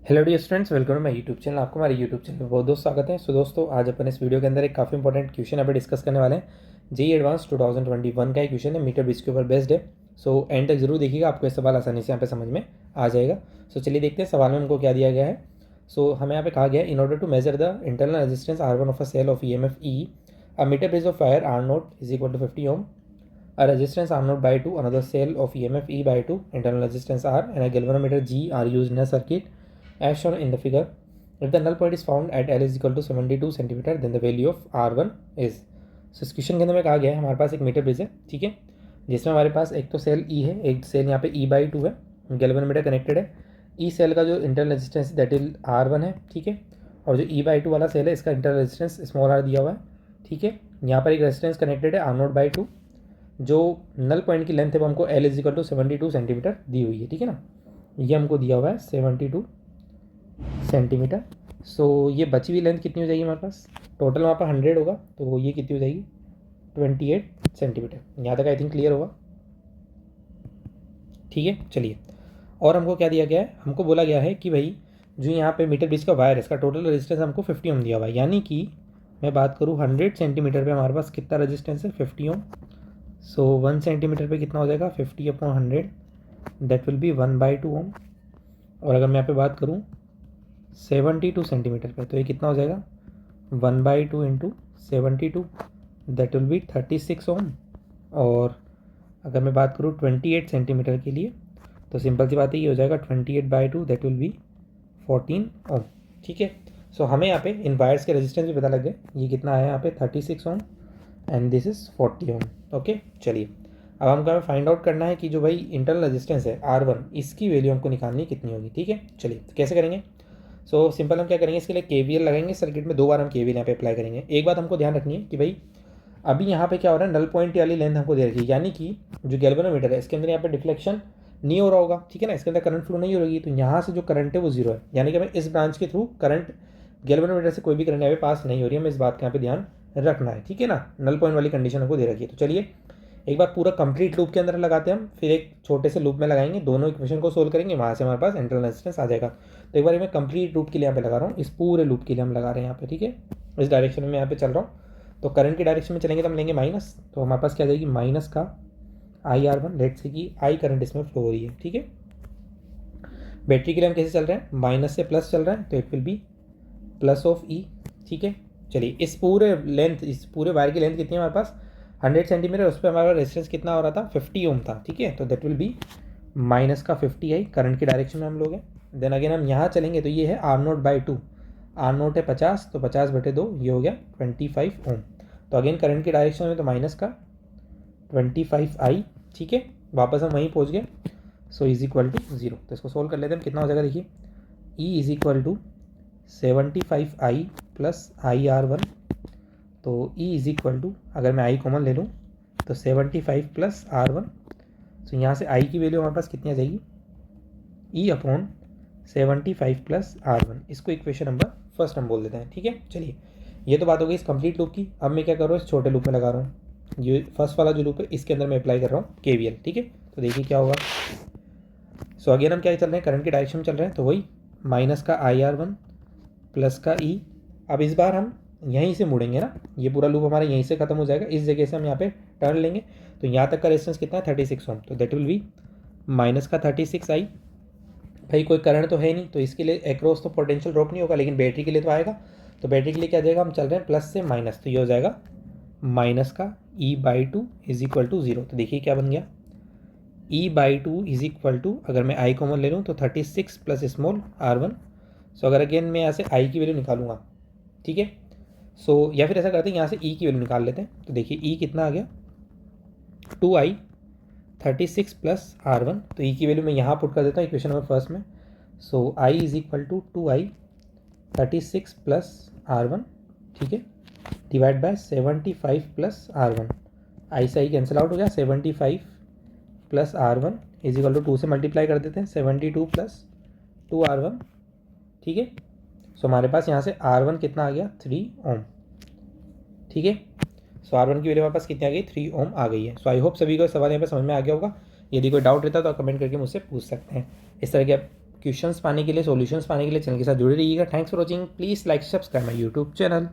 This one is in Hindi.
Hello dear students, welcome to my YouTube channel. आपको हमारे यूट्यूब चैनल पर बहुत दोस्त स्वागत है। सो दोस्तों, आज अपन इस वीडियो के अंदर एक काफ़ी इंपॉर्टेंट क्वेश्चन यहाँ पे डिस्कस करने वाले हैं। जेईई एडवांस 2021 का एक क्वेश्चन है, मीटर ब्रिज के ऊपर बेस्ड है। सो एंड तक जरूर देखिएगा, आपको ये सवाल आसानी से यहाँ पे समझ में आ जाएगा। सो चलिए देखते हैं सवाल में उनको क्या दिया गया है। सो हमें यहाँ पे कहा गया है, in order to measure the internal resistance R1 of a cell of EMF E, a meter bridge of wire R0 is equal to 50 ohm, a resistance R0 by 2, another cell of EMF E by 2, internal resistance R, and a galvanometer G are used in a circuit as shown in the figure. If the null point is found at L is equal to 72 centimetre, then the value of R1 is. So इस क्वेश्चन के अंदर में कहा गया है, हमारे पास एक मीटर ब्रिज है, ठीक है, जिसमें हमारे पास एक तो सेल E है, एक सेल यहाँ पे E/2 है, गैल्वेनोमीटर कनेक्टेड है। E सेल का जो internal resistance that is R1 है, ठीक है, और जो E/2 वाला सेल है इसका इंटरनल रेजिस्टेंस स्मॉल r दिया हुआ है, ठीक है। यहाँ पर एक रेजिस्टेंस कनेक्टेड है R0/2, जो नल पॉइंट की लेंथ है वो हमको L is equal to 72 centimetre दी हुई है, ठीक है ना। ये हमको दिया हुआ है 72 सेंटीमीटर। सो ये बची हुई लेंथ कितनी हो जाएगी हमारे पास, टोटल वहाँ पर 100 होगा, तो ये कितनी हो जाएगी 28 सेंटीमीटर। यहाँ तक आई थिंक क्लियर होगा, ठीक है। चलिए, और हमको क्या दिया गया है, हमको बोला गया है कि भाई जो यहाँ पे मीटर ब्रिज का वायर है इसका टोटल रेजिस्टेंस हमको 50 ओम दिया हुआ है, यानी कि मैं बात करूँ 100 सेंटीमीटर पे हमारे पास कितना रेजिस्टेंस है 50 ओम। सो 1 सेंटीमीटर पे कितना हो जाएगा 50/100, दैट विल बी 1/2 ओम। और अगर मैं यहाँ पे बात करूँ 72 सेंटीमीटर पे, तो ये कितना हो जाएगा 1/2 इंटू 72, दैट विल बी 36 ओम। और अगर मैं बात करूँ 28 सेंटीमीटर के लिए, तो सिंपल सी बात है, ये हो जाएगा 28/2, दैट विल बी 14 ओम, ठीक है। सो हमें यहाँ पे इन वायर्स के रेजिस्टेंस भी पता लग गए, ये कितना आया यहाँ पे 36 ohm and this is 40 ohm, okay. चलिए, अब हमको हमें फाइंड आउट करना है कि जो भाई इंटरनल रेजिस्टेंस है R1, इसकी वैल्यू हमको निकालनी कितनी होगी, ठीक है। चलिए, तो कैसे करेंगे। सो सिंपल हम क्या करेंगे, इसके लिए KVL लगाएंगे सर्किट में, 2 बार हम KVL यहाँ पे अप्लाई करेंगे। एक बात हमको ध्यान रखनी है कि भाई अभी यहाँ पे क्या हो रहा है, नल पॉइंट वाली लेंथ हमको दे रखी है, यानी कि जो गैल्वेनोमीटर है इसके अंदर यहाँ पे डिफ्लेक्शन नहीं हो रहा होगा, ठीक है ना, इसके अंदर करंट फ्लो नहीं हो रही, तो यहाँ से जो करंट है वो 0 है, यानी कि हमें इस ब्रांच के थ्रू करंट, गैल्वेनोमीटर से कोई भी करंट यहाँ पे पास नहीं हो रही है, हमें इस बात का यहाँ पे ध्यान रखना है, ठीक है ना। नल पॉइंट वाली कंडीशन हमको दे रखी है। तो चलिए एक बार पूरा कंप्लीट लूप के अंदर लगाते हैं हम, फिर एक छोटे से लूप में लगाएंगे, दोनों इक्वेशन को सोल्व करेंगे, वहाँ से हमारे पास इंटरनल रेजिस्टेंस आ जाएगा। तो एक बार मैं कंप्लीट लूप के लिए यहाँ पे लगा रहा हूँ, इस पूरे लूप के लिए हम लगा रहे हैं यहाँ पे, ठीक है। इस डायरेक्शन में यहाँ पे चल रहा हूँ, तो करंट की डायरेक्शन में चलेंगे तो हम लेंगे माइनस, तो हमारे पास क्या जाएगी माइनस का IR1, लेट से कि I करंट इसमें फ्लो हो रही है, ठीक है। बैटरी के लिए हम कैसे चल रहे हैं, माइनस से प्लस चल रहा है, तो it will be plus of E, ठीक है। चलिए, इस पूरे लेंथ, इस पूरे वायर की लेंथ कितनी है हमारे पास 100 सेंटीमीटर, उस पर हमारा रेजिस्टेंस कितना हो रहा था 50 ओम था, ठीक है। तो दैट विल बी माइनस का 50 करंट की डायरेक्शन में हम लोग हैं। देन अगेन हम यहाँ चलेंगे, तो ये है R0/2, R0 है 50, तो 50/2 ये हो गया 25 ओम। तो अगेन करंट की डायरेक्शन में तो माइनस का 25I, ठीक है, वापस हम वहीं पहुँच गए। So is equal to 0। तो इसको सोल्व कर लेते हैं, कितना हो जाएगा देखिए, E is equal to 75I plus IR1, तो E इज इक्वल टू, अगर मैं I कॉमन ले लूँ तो 75 प्लस R1, तो यहाँ से I की वैल्यू हमारे पास कितनी आ जाएगी, E/75 प्लस R1। इसको इक्वेशन नंबर फर्स्ट हम बोल देते हैं, ठीक है। चलिए, ये तो बात हो गई इस कंप्लीट लूप की। अब मैं क्या कर रहा हूँ, इस छोटे लूप में लगा रहा हूँ, ये फर्स्ट वाला जो लूप है इसके अंदर मैं अप्लाई कर रहा हूँ KVL, ठीक है। तो देखिए क्या होगा। सो अगेन हम क्या चल रहे हैं, करंट की डायरेक्शन में चल रहे हैं, तो वही माइनस का IR1 प्लस का E। अब इस बार हम यहीं से मुड़ेंगे ना, ये पूरा लूप हमारा यहीं से खत्म हो जाएगा, इस जगह से हम यहाँ पे टर्न लेंगे, तो यहाँ तक का रेजिस्टेंस कितना है 36 ओम, तो दैट विल बी माइनस का 36I। भाई कोई करंट तो है नहीं, तो इसके लिए एक्रॉस तो पोटेंशियल ड्रॉप नहीं होगा, लेकिन बैटरी के लिए तो आएगा। तो बैटरी के लिए क्या जाएगा, हम चल रहे हैं प्लस से माइनस, तो ये हो जाएगा माइनस का E/2 इज इक्वल टू 0। तो देखिए क्या बन गया, E/2 इज इक्वल टू, अगर मैं I कॉमन ले लूँ तो 36 प्लस स्मॉल R1। सो अगर अगेन मैं यहाँ से I की वैल्यू निकालूंगा, ठीक है। सो या फिर ऐसा करते हैं, यहाँ से E की वैल्यू निकाल लेते हैं, तो देखिए E कितना आ गया 2I 36 प्लस R1, तो E की वैल्यू मैं यहाँ पुट कर देता हूँ इक्वेशन नंबर फर्स्ट में। So I is equal to 2I 36 plus R1, ठीक है, divide by 75 plus R1, I से I कैंसिल आउट हो गया, 75 plus R1 is equal to 2 से मल्टीप्लाई कर देते हैं, 72 प्लस 2R1, ठीक है। सो हमारे पास यहाँ से R1 कितना आ गया 3 ओम, ठीक है। सो R1 की वैल्यू हमारे पास कितनी आ गई 3 ओम आ गई है। सो आई होप सभी को सवाल यहाँ पे समझ में आ गया होगा। यदि कोई डाउट रहता है तो कमेंट करके मुझसे पूछ सकते हैं। इस तरह के क्वेश्चंस पाने के लिए, सॉल्यूशंस पाने के लिए चैनल के साथ जुड़े रहिएगा। Thanks for watching. Please like subscribe my YouTube channel.